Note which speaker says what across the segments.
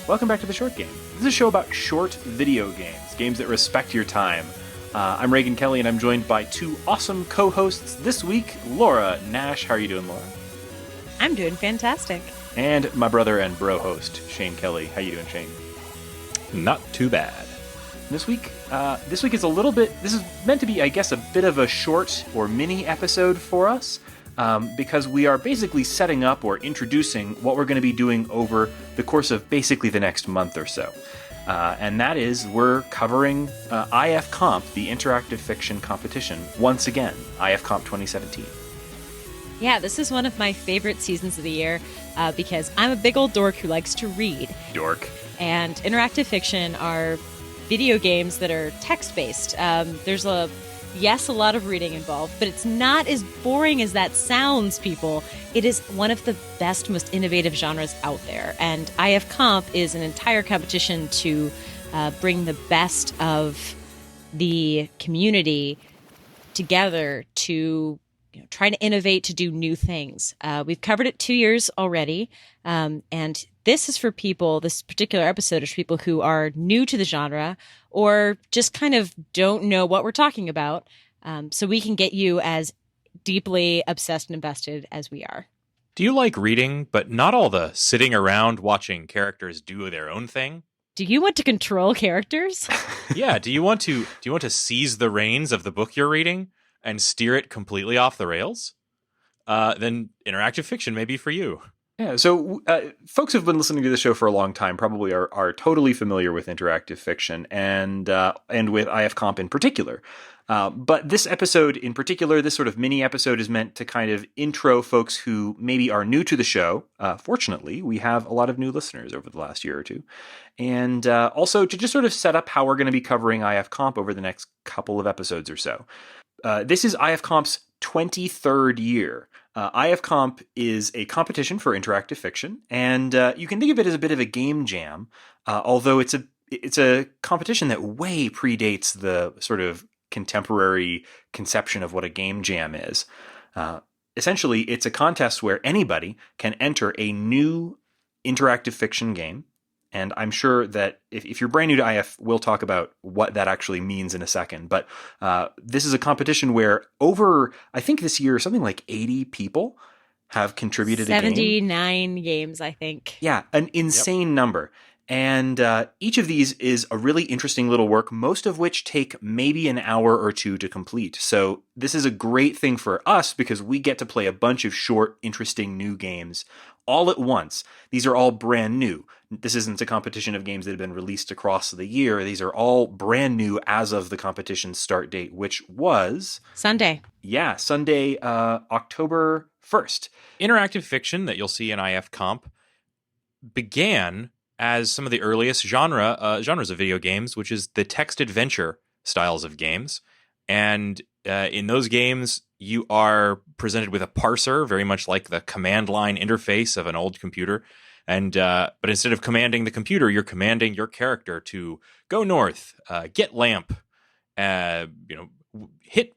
Speaker 1: Welcome back to The Short Game. This is a show about short video games, games that respect your time. I'm Reagan Kelly, and I'm joined by two awesome co-hosts this week, Laura Nash. How are you doing, Laura?
Speaker 2: I'm doing fantastic.
Speaker 1: And my brother and bro host, Shane Kelly. How you doing, Shane?
Speaker 3: Not too bad.
Speaker 1: This week is a little bit, this is meant to be, I guess, a bit of a short or mini episode for us. Because we are basically setting up or introducing what we're going to be doing over the course of basically the next month or so. And that is, we're covering IFComp, the interactive fiction competition, once again, IFComp 2017.
Speaker 2: Yeah, this is one of my favorite seasons of the year because I'm a big old dork who likes to read.
Speaker 1: Dork.
Speaker 2: And interactive fiction are video games that are text-based. There's a lot of reading involved, but it's not as boring as that sounds, people. It is one of the best, most innovative genres out there. And IFComp is an entire competition to bring the best of the community together to try to innovate, to do new things. We've covered it 2 years already. And this is for people, this particular episode is for people who are new to the genre or just kind of don't know what we're talking about. So we can get you as deeply obsessed and invested as we are.
Speaker 3: Do you like reading, but not all the sitting around watching characters do their own thing?
Speaker 2: Do you want to control characters?
Speaker 3: Yeah. Do you want to seize the reins of the book you're reading and steer it completely off the rails? Then interactive fiction may be for you.
Speaker 1: Yeah, so folks who've been listening to the show for a long time probably are totally familiar with interactive fiction and with IFComp in particular. But this episode in particular, this sort of mini episode, is meant to kind of intro folks who maybe are new to the show. Fortunately, we have a lot of new listeners over the last year or two. And also to just sort of set up how we're going to be covering IFComp over the next couple of episodes or so. This is IFComp's 23rd year. IFComp is a competition for interactive fiction, and you can think of it as a bit of a game jam, although it's a competition that way predates the sort of contemporary conception of what a game jam is. Essentially, it's a contest where anybody can enter a new interactive fiction game. And I'm sure that if you're brand new to IF, we'll talk about what that actually means in a second. But this is a competition where I think this year, something like 80 people have contributed a game.
Speaker 2: 79 games, I think.
Speaker 1: Yeah, an insane number. And each of these is a really interesting little work, most of which take maybe an hour or two to complete. So this is a great thing for us because we get to play a bunch of short, interesting new games all at once. These are all brand new. This isn't a competition of games that have been released across the year. These are all brand new as of the competition's start date, which was
Speaker 2: Sunday.
Speaker 1: Yeah, Sunday, October 1st.
Speaker 3: Interactive fiction that you'll see in IFComp began as some of the earliest genres of video games, which is the text adventure styles of games. And in those games, you are presented with a parser, very much like the command line interface of an old computer. And but instead of commanding the computer, you're commanding your character to go north, get lamp, hit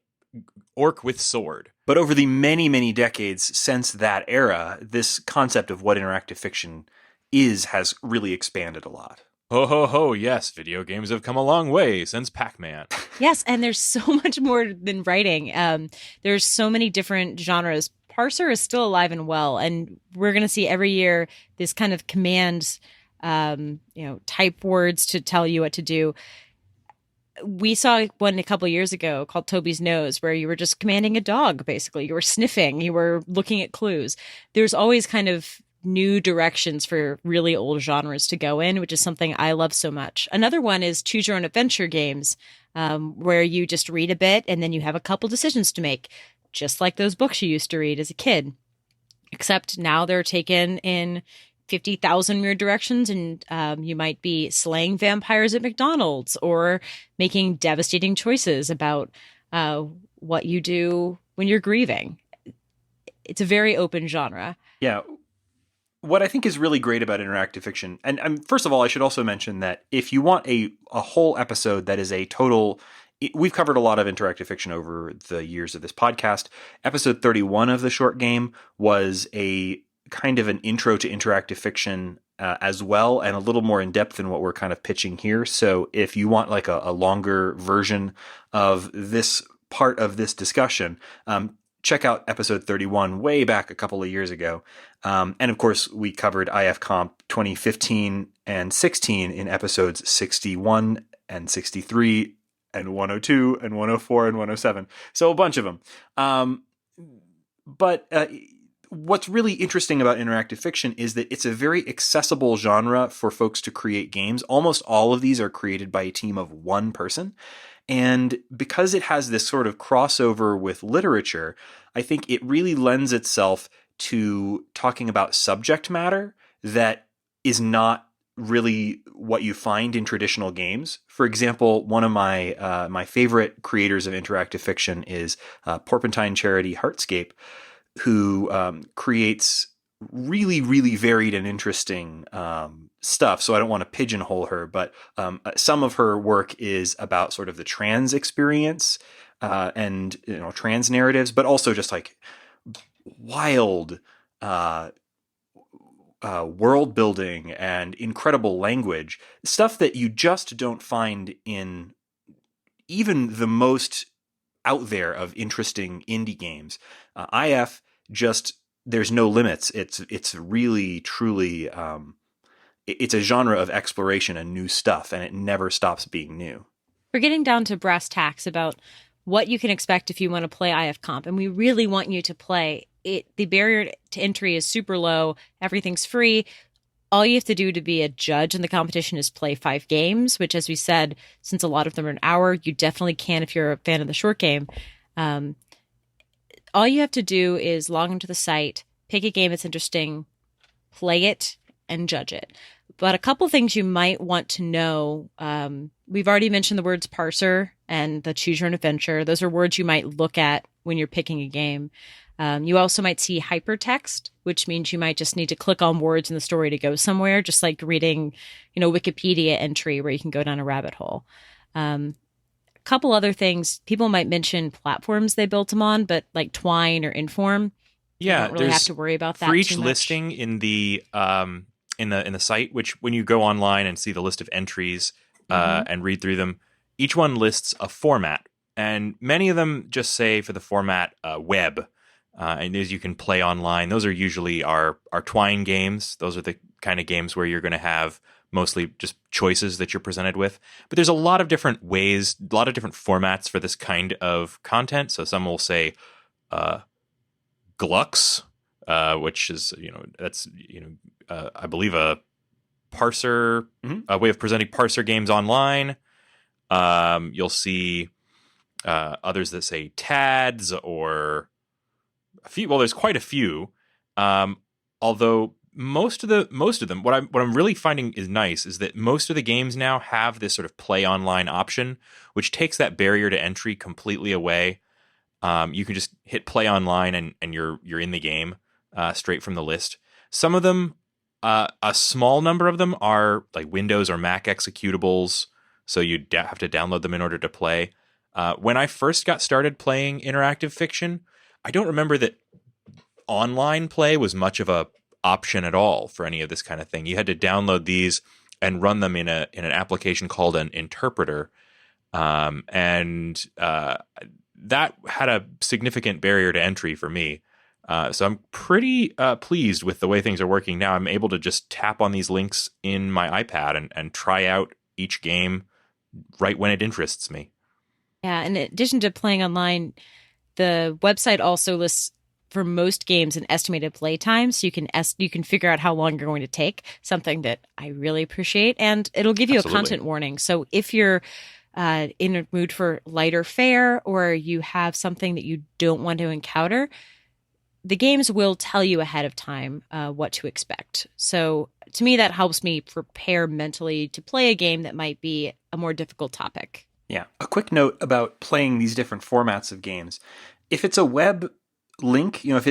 Speaker 3: orc with sword.
Speaker 1: But over the many, many decades since that era, this concept of what interactive fiction has really expanded a lot.
Speaker 3: Ho, ho, ho, yes, video games have come a long way since Pac-Man.
Speaker 2: Yes, and there's so much more than writing. There's so many different genres. Parser is still alive and well, and we're going to see every year this kind of commands, type words to tell you what to do. We saw one a couple of years ago called Toby's Nose, where you were just commanding a dog, basically. You were sniffing, you were looking at clues. There's always kind of new directions for really old genres to go in, which is something I love so much. Another one is choose your own adventure games, where you just read a bit and then you have a couple decisions to make, just like those books you used to read as a kid. Except now they're taken in 50,000 weird directions, and you might be slaying vampires at McDonald's or making devastating choices about what you do when you're grieving. It's a very open genre.
Speaker 1: Yeah. What I think is really great about interactive fiction, and first of all, I should also mention that if you want a whole episode that is a total, we've covered a lot of interactive fiction over the years of this podcast. Episode 31 of The Short Game was a kind of an intro to interactive fiction as well, and a little more in depth than what we're kind of pitching here. So if you want like a longer version of this part of this discussion, check out episode 31 way back a couple of years ago. And of course, we covered IFComp 2015 and 16 in episodes 61 and 63 and 102 and 104 and 107. So a bunch of them. But what's really interesting about interactive fiction is that it's a very accessible genre for folks to create games. Almost all of these are created by a team of one person. And because it has this sort of crossover with literature, I think it really lends itself to talking about subject matter that is not really what you find in traditional games. For example, one of my my favorite creators of interactive fiction is Porpentine Charity Heartscape, who creates really, really varied and interesting stuff. So I don't want to pigeonhole her, but some of her work is about sort of the trans experience and trans narratives, but also just like wild world building and incredible language, stuff that you just don't find in even the most out there of interesting indie games. IF just, there's no limits. It's really truly it's a genre of exploration and new stuff, and it never stops being new.
Speaker 2: We're getting down to brass tacks about what you can expect if you want to play IFComp, and we really want you to play it. The barrier to entry is super low. Everything's free. All you have to do to be a judge in the competition is play 5 games, which, as we said, since a lot of them are an hour, you definitely can if you're a fan of the short game. All you have to do is log into the site, pick a game that's interesting, play it, and judge it. But a couple things you might want to know. We've already mentioned the words parser and the choose your own adventure. Those are words you might look at when you're picking a game. You also might see hypertext, which means you might just need to click on words in the story to go somewhere, just like reading, Wikipedia entry where you can go down a rabbit hole. A couple other things. People might mention platforms they built them on, but like Twine or Inform, you don't really have to worry about that.
Speaker 3: For each
Speaker 2: too much.
Speaker 3: listing in the site, which when you go online and see the list of entries and read through them, each one lists a format, and many of them just say for the format web. And as you can play online, those are usually our Twine games. Those are the kind of games where you're going to have mostly just choices that you're presented with. But there's a lot of different ways, a lot of different formats for this kind of content. So some will say Glux, which is, that's, I believe a parser, a way of presenting parser games online. You'll see others that say TADS or a few. Well, there's quite a few. Although most of them, what I'm really finding is nice is that most of the games now have this sort of play online option, which takes that barrier to entry completely away. You can just hit play online and you're in the game straight from the list. Some of them, a small number of them are like Windows or Mac executables, so you have to download them in order to play. When I first got started playing interactive fiction, I don't remember that online play was much of a option at all for any of this kind of thing. You had to download these and run them in an application called an interpreter, and that had a significant barrier to entry for me. So I'm pretty pleased with the way things are working now. I'm able to just tap on these links in my iPad and try out each game right when it interests me.
Speaker 2: Yeah, in addition to playing online, the website also lists for most games an estimated play time, so you can figure out how long you're going to take, something that I really appreciate, and it'll give you
Speaker 3: Absolutely.
Speaker 2: a content warning. So if you're in a mood for lighter fare or you have something that you don't want to encounter, the games will tell you ahead of time what to expect. So to me, that helps me prepare mentally to play a game that might be a more difficult topic.
Speaker 1: Yeah. A quick note about playing these different formats of games. If it's a web link, if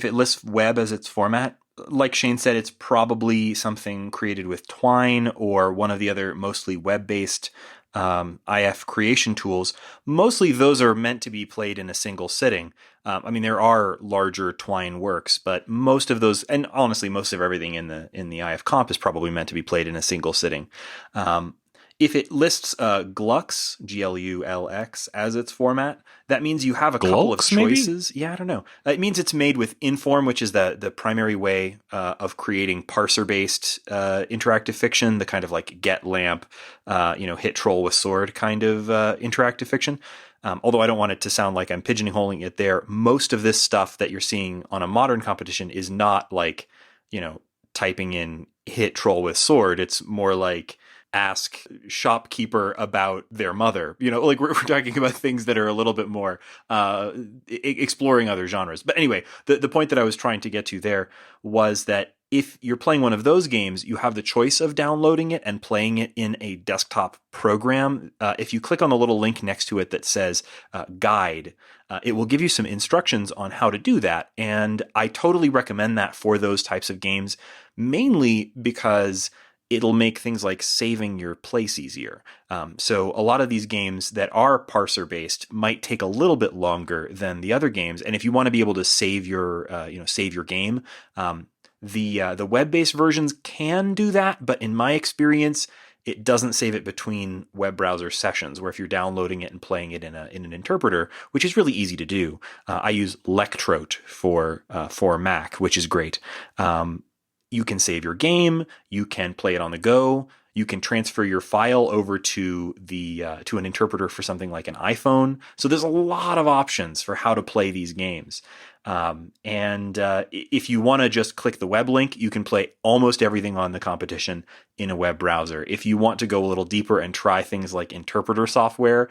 Speaker 1: it lists web as its format, like Shane said, it's probably something created with Twine or one of the other mostly web-based IF creation tools, mostly those are meant to be played in a single sitting. I mean, there are larger Twine works, but most of those, and honestly, most of everything in the IFComp is probably meant to be played in a single sitting. If it lists Glux, Glux, as its format, that means you have a couple of
Speaker 3: Glux, maybe?
Speaker 1: choices. Yeah, I don't know. It means it's made with Inform, which is the primary way of creating parser-based interactive fiction, the kind of like get lamp, hit troll with sword kind of interactive fiction. Although I don't want it to sound like I'm pigeonholing it there, most of this stuff that you're seeing on a modern competition is not like, typing in hit troll with sword. It's more like ask shopkeeper about their mother. Like we're talking about things that are a little bit more exploring other genres. But anyway, the point that I was trying to get to there was that if you're playing one of those games, you have the choice of downloading it and playing it in a desktop program. If you click on the little link next to it that says guide, it will give you some instructions on how to do that. And I totally recommend that for those types of games, mainly because it'll make things like saving your place easier. So a lot of these games that are parser based might take a little bit longer than the other games. And if you want to be able to save your game, the web-based versions can do that, but in my experience, it doesn't save it between web browser sessions, where if you're downloading it and playing it in an interpreter, which is really easy to do. I use Lectrote for Mac, which is great. You can save your game, you can play it on the go, you can transfer your file over to an interpreter for something like an iPhone. So there's a lot of options for how to play these games. If you want to just click the web link, you can play almost everything on the competition in a web browser. If you want to go a little deeper and try things like interpreter software,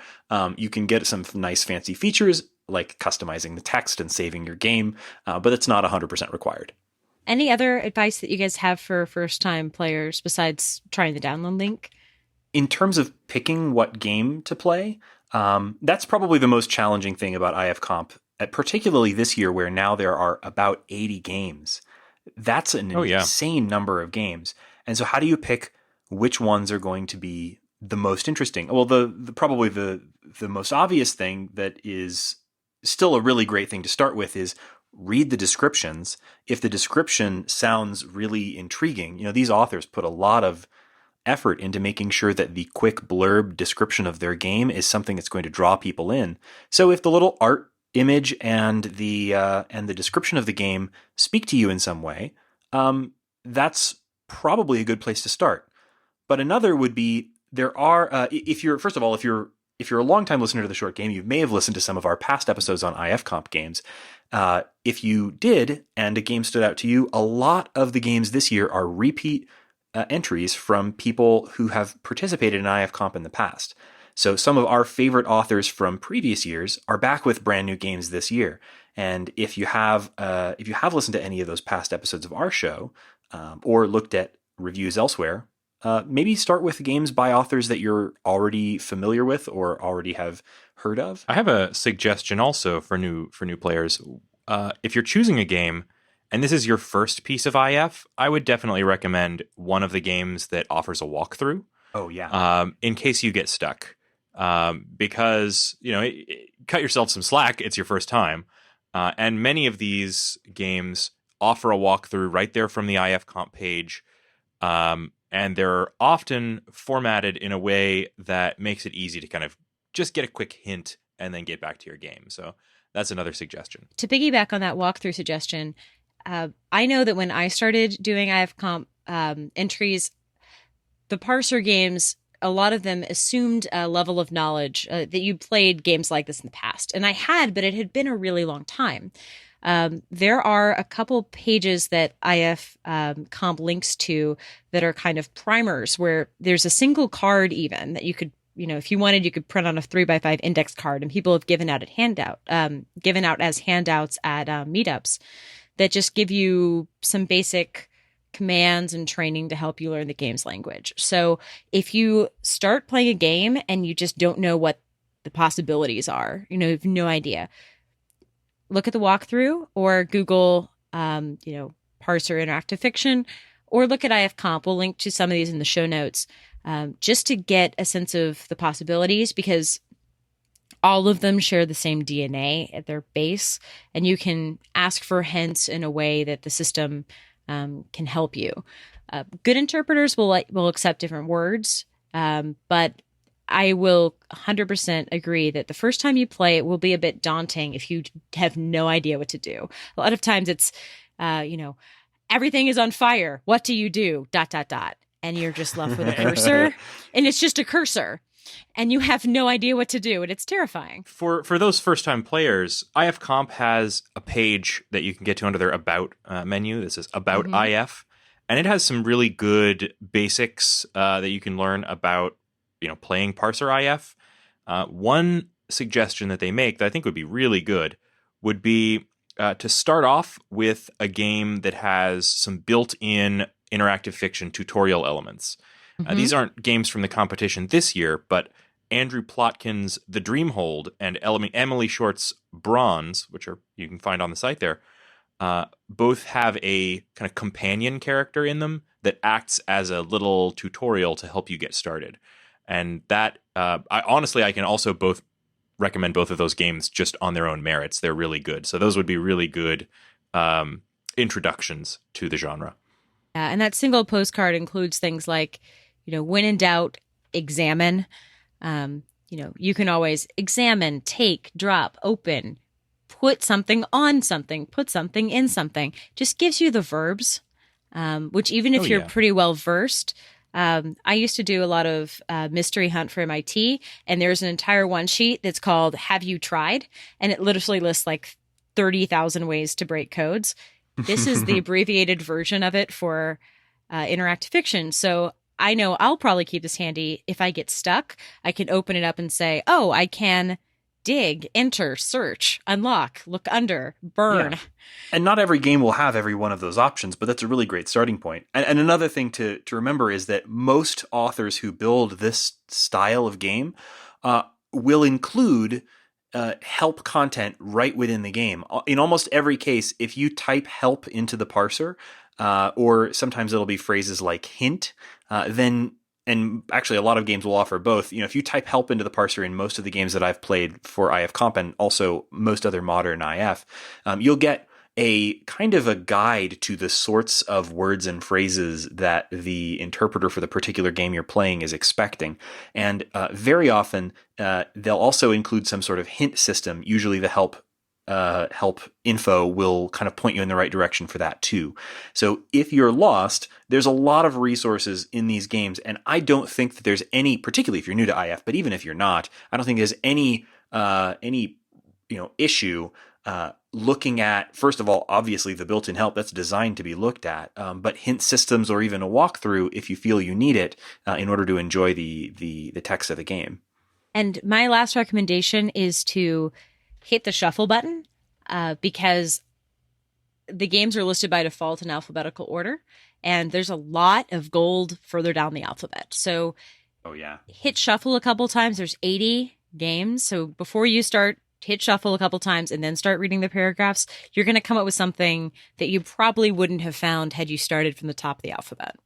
Speaker 1: you can get some nice fancy features like customizing the text and saving your game, but it's not 100% required.
Speaker 2: Any other advice that you guys have for first-time players besides trying the download link?
Speaker 1: In terms of picking what game to play, that's probably the most challenging thing about IFComp, particularly this year where now there are about 80 games. That's an insane number of games. And so how do you pick which ones are going to be the most interesting? Well, probably the most obvious thing that is still a really great thing to start with is read the descriptions. If the description sounds really intriguing, these authors put a lot of effort into making sure that the quick blurb description of their game is something that's going to draw people in. So if the little art image and the description of the game speak to you in some way, that's probably a good place to start. But another would be if you're a longtime listener to the short game, you may have listened to some of our past episodes on IFComp games. If you did, and a game stood out to you, a lot of the games this year are repeat entries from people who have participated in IFComp in the past. So some of our favorite authors from previous years are back with brand new games this year. And if you have listened to any of those past episodes of our show, or looked at reviews elsewhere, maybe start with games by authors that you're already familiar with or already have heard of.
Speaker 3: I have a suggestion also for new players. If you're choosing a game and this is your first piece of IF, I would definitely recommend one of the games that offers a walkthrough.
Speaker 1: Oh yeah.
Speaker 3: In case you get stuck, because cut yourself some slack. It's your first time, and many of these games offer a walkthrough right there from the IFComp page. And they're often formatted in a way that makes it easy to kind of just get a quick hint and then get back to your game. So that's another suggestion.
Speaker 2: To piggyback on that walkthrough suggestion, I know that when I started doing IFComp entries, the parser games, a lot of them assumed a level of knowledge that you played games like this in the past. And I had, but it had been a really long time. There are a couple pages that IFComp links to that are kind of primers where there's a single card even that you could, if you wanted, you could print on a 3x5 index card, and people have given out as handouts at meetups that just give you some basic commands and training to help you learn the game's language. So if you start playing a game and you just don't know what the possibilities are, you have no idea, look at the walkthrough or Google, parser interactive fiction, or look at IFComp. We'll link to some of these in the show notes. just to get a sense of the possibilities, because all of them share the same DNA at their base, and you can ask for hints in a way that the system can help you. Good interpreters will accept different words, but I will 100% agree that the first time you play it will be a bit daunting if you have no idea what to do. A lot of times it's, everything is on fire. What do you do? ... And you're just left with a cursor, and it's just a cursor, and you have no idea what to do, and it's terrifying.
Speaker 3: For those first-time players, IFComp has a page that you can get to under their About menu. This is About IF, and it has some really good basics that you can learn about, playing parser IF. One suggestion that they make that I think would be really good would be to start off with a game that has some built-in interactive fiction tutorial elements. These aren't games from the competition this year, but Andrew Plotkin's The Dreamhold and Emily Short's Bronze, which you can find on the site there, both have a kind of companion character in them that acts as a little tutorial to help you get started. And that, I can also recommend both of those games just on their own merits. They're really good. So those would be really good introductions to the genre.
Speaker 2: Yeah, and that single postcard includes things like, when in doubt, examine. You can always examine, take, drop, open, put something on something, put something in something. Just gives you the verbs, which even if you're pretty well versed, I used to do a lot of mystery hunt for MIT, and there's an entire one sheet that's called Have You Tried? And it literally lists like 30,000 ways to break codes. This is the abbreviated version of it for interactive fiction. So I know I'll probably keep this handy. If I get stuck, I can open it up and say, oh, I can dig, enter, search, unlock, look under, burn.
Speaker 1: Yeah. And not every game will have every one of those options, but that's a really great starting point. And another thing to remember is that most authors who build this style of game will include help content right within the game. In almost every case, if you type help into the parser, or sometimes it'll be phrases like hint, then, and actually a lot of games will offer both. If you type help into the parser in most of the games that I've played for IFComp and also most other modern IF, you'll get a kind of a guide to the sorts of words and phrases that the interpreter for the particular game you're playing is expecting. And very often, they'll also include some sort of hint system. Usually the help info will kind of point you in the right direction for that too. So if you're lost, there's a lot of resources in these games. And I don't think that there's any, particularly if you're new to IF, but even if you're not, I don't think there's any issue looking at, first of all, obviously the built-in help that's designed to be looked at, but hint systems or even a walkthrough if you feel you need it in order to enjoy the text of the game.
Speaker 2: And my last recommendation is to hit the shuffle button because the games are listed by default in alphabetical order, and there's a lot of gold further down the alphabet. So hit shuffle a couple times. There's 80 games. So before you start, hit shuffle a couple times and then start reading the paragraphs. You're going to come up with something that you probably wouldn't have found had you started from the top of the alphabet.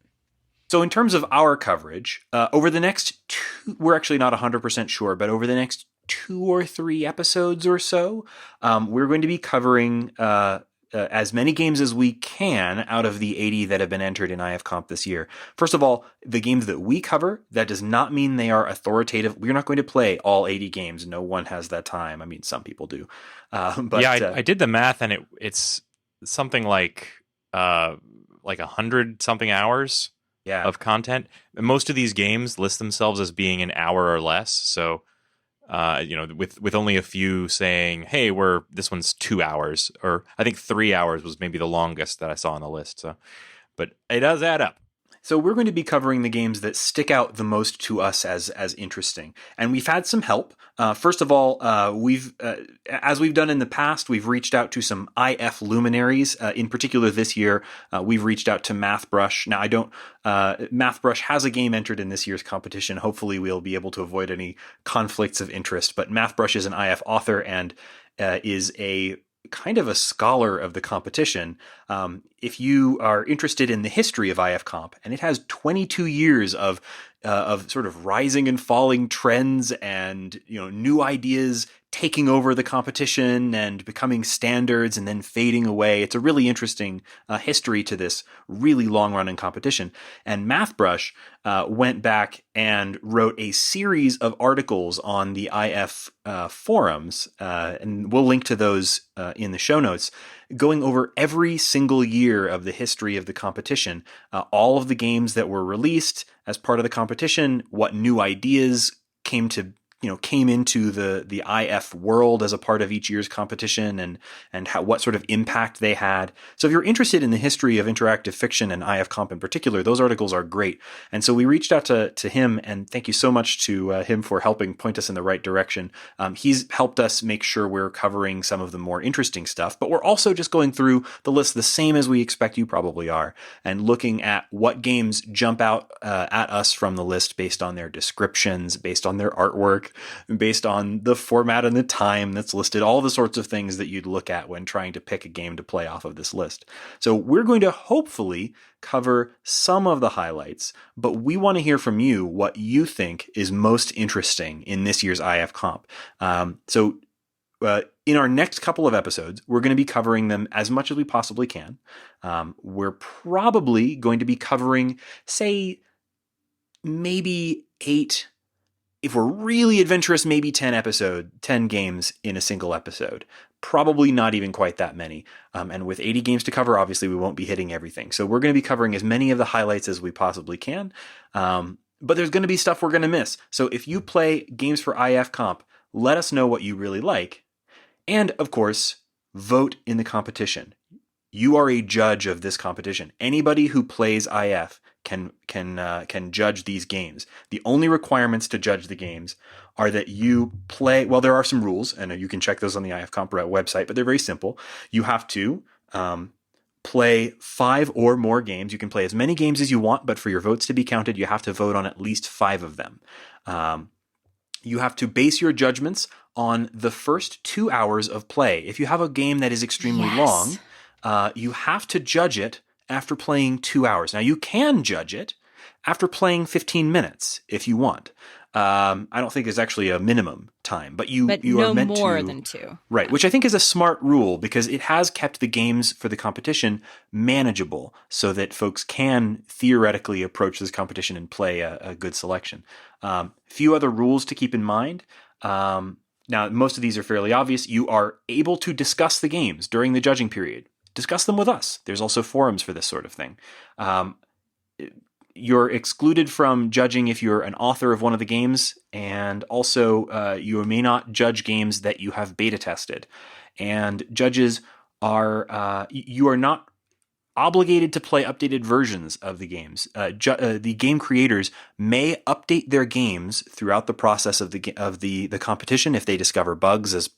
Speaker 1: So in terms of our coverage, over the next we're actually not 100% sure, but over the next 2 or 3 episodes or so, we're going to be covering as many games as we can out of the 80 that have been entered in IFComp this year. First of all, the games that we cover, that does not mean they are authoritative. We're not going to play all 80 games. No one has that time. I mean, some people do. But
Speaker 3: yeah, I did the math, and it's something like 100 something hours of content. Most of these games list themselves as being an hour or less. So, with only a few saying, hey, this one's 2 hours, or I think 3 hours was maybe the longest that I saw on the list. So, but it does add up.
Speaker 1: So we're going to be covering the games that stick out the most to us as interesting. And we've had some help. First of all, as we've done in the past, we've reached out to some IF luminaries. In particular this year, we've reached out to MathBrush. Now, MathBrush has a game entered in this year's competition. Hopefully we'll be able to avoid any conflicts of interest. But MathBrush is an IF author and is a kind of a scholar of the competition. If you are interested in the history of IFComp, and it has 22 years of of sort of rising and falling trends and, new ideas taking over the competition and becoming standards and then fading away. It's a really interesting history to this really long-running competition. And MathBrush went back and wrote a series of articles on the IF forums, and we'll link to those in the show notes, going over every single year of the history of the competition, all of the games that were released as part of the competition, what new ideas came into the IF world as a part of each year's competition, and what sort of impact they had. So if you're interested in the history of interactive fiction and IFComp in particular, those articles are great. And so we reached out to him, and thank you so much to him for helping point us in the right direction. He's helped us make sure we're covering some of the more interesting stuff, but we're also just going through the list the same as we expect you probably are, and looking at what games jump out at us from the list based on their descriptions, based on their artwork, based on the format and the time that's listed, all the sorts of things that you'd look at when trying to pick a game to play off of this list. So we're going to hopefully cover some of the highlights, but we want to hear from you what you think is most interesting in this year's IFComp. In our next couple of episodes, we're going to be covering them as much as we possibly can. We're probably going to be covering, say, maybe 8, if we're really adventurous, maybe 10 games in a single episode. Probably not even quite that many. And with 80 games to cover, obviously we won't be hitting everything. So we're going to be covering as many of the highlights as we possibly can. But there's going to be stuff we're going to miss. So if you play games for IFComp, let us know what you really like. And of course, vote in the competition. You are a judge of this competition. Anybody who plays IF can judge these games. The only requirements to judge the games are that you play. Well, there are some rules, and you can check those on the IFComp website, but they're very simple. You have to play 5 or more games. You can play as many games as you want, but for your votes to be counted, you have to vote on at least 5 of them. You have to base your judgments on the first 2 hours of play. If you have a game that is extremely long, you have to judge it after playing 2 hours. Now, you can judge it after playing 15 minutes if you want. I don't think there's actually a minimum time, but you
Speaker 2: no
Speaker 1: are meant
Speaker 2: more
Speaker 1: to,
Speaker 2: than 2.
Speaker 1: Right, which I think is a smart rule because it has kept the games for the competition manageable so that folks can theoretically approach this competition and play a good selection. Few other rules to keep in mind. Now, most of these are fairly obvious. You are able to discuss the games during the judging period. Discuss them with us. There's also forums for this sort of thing. You're excluded from judging if you're an author of one of the games, and also you may not judge games that you have beta tested. And judges you are not obligated to play updated versions of the games. The game creators may update their games throughout the process of the competition if they discover bugs, as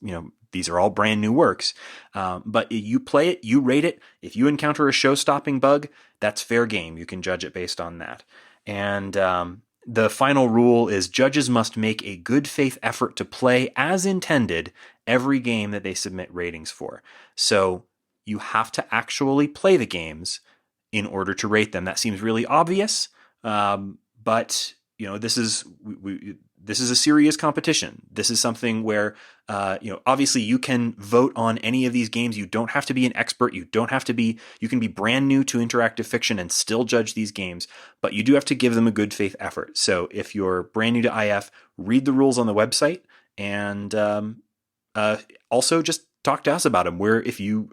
Speaker 1: these are all brand new works. But you play it, you rate it. If you encounter a show-stopping bug, that's fair game. You can judge it based on that. And the final rule is judges must make a good faith effort to play as intended every game that they submit ratings for. So you have to actually play the games in order to rate them. That seems really obvious, but this is a serious competition. This is something where obviously you can vote on any of these games. You don't have to be an expert. You can be brand new to interactive fiction and still judge these games, but you do have to give them a good faith effort. So if you're brand new to IF, read the rules on the website, and also just talk to us about them. If you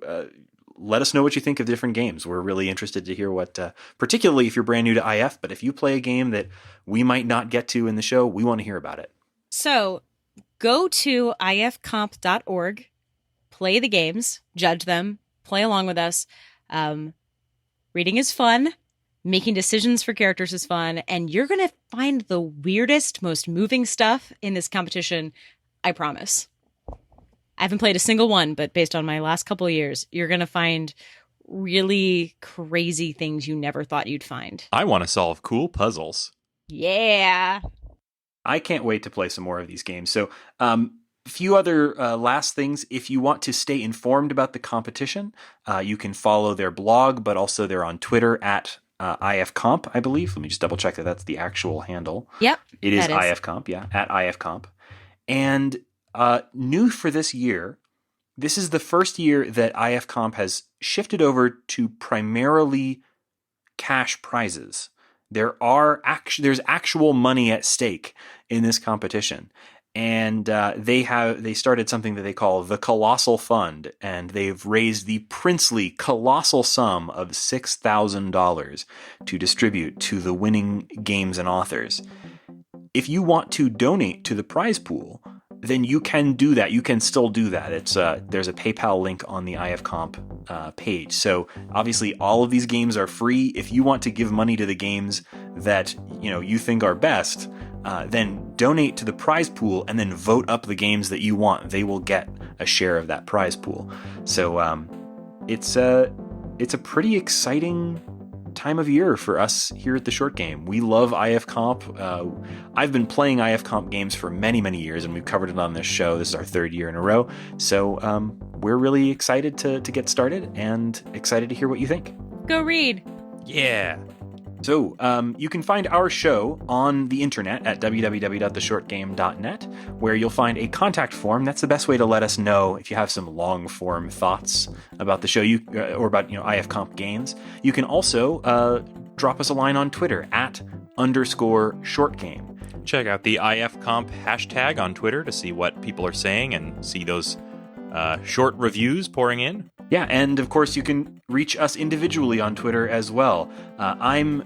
Speaker 1: let us know what you think of different games. We're really interested to hear what, particularly if you're brand new to IF, but if you play a game that we might not get to in the show, we want to hear about it.
Speaker 2: So go to ifcomp.org, play the games, judge them, play along with us. Reading is fun. Making decisions for characters is fun. And you're going to find the weirdest, most moving stuff in this competition. I promise. I haven't played a single one, but based on my last couple of years, you're going to find really crazy things you never thought you'd find.
Speaker 3: I want to solve cool puzzles.
Speaker 2: Yeah.
Speaker 1: I can't wait to play some more of these games. So a few other last things. If you want to stay informed about the competition, you can follow their blog, but also they're on Twitter at IFComp, I believe. Let me just double check that that's the actual handle.
Speaker 2: Yep.
Speaker 1: It is
Speaker 2: that
Speaker 1: IFComp, yeah, at IFComp. And new for this year, this is the first year that IFComp has shifted over to primarily cash prizes. There's actual money at stake in this competition. And they started something that they call the Colossal Fund, and they've raised the princely colossal sum of $6,000 to distribute to the winning games and authors. If you want to donate to the prize pool, then you can do that. You can still do that. It's there's a PayPal link on the IFComp page. So obviously, all of these games are free. If you want to give money to the games that you think are best, then donate to the prize pool and then vote up the games that you want. They will get a share of that prize pool. So it's a pretty exciting time of year for us here at the Short Game. We love IFComp. I've been playing IFComp games for many, many years, and we've covered it on this show. This is our third year in a row. So we're really excited to get started and excited to hear what you think.
Speaker 2: Go read.
Speaker 3: Yeah.
Speaker 1: So you can find our show on the internet at www.theshortgame.net, where you'll find a contact form. That's the best way to let us know if you have some long-form thoughts about the show or about IFComp games. You can also drop us a line on Twitter at _shortgame.
Speaker 3: Check out the IFComp hashtag on Twitter to see what people are saying and see those short reviews pouring in.
Speaker 1: Yeah, and of course you can reach us individually on Twitter as well. I'm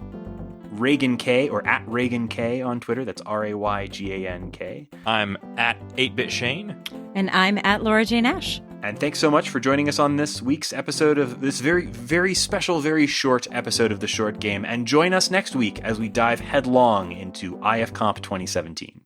Speaker 1: Reagan K, or at Reagan K on Twitter. That's RAYGANK.
Speaker 3: I'm at 8-Bit Shane.
Speaker 2: And I'm at Laura Jane Ash.
Speaker 1: And thanks so much for joining us on this week's episode of this very, very special, very short episode of The Short Game. And join us next week as we dive headlong into IFComp 2017.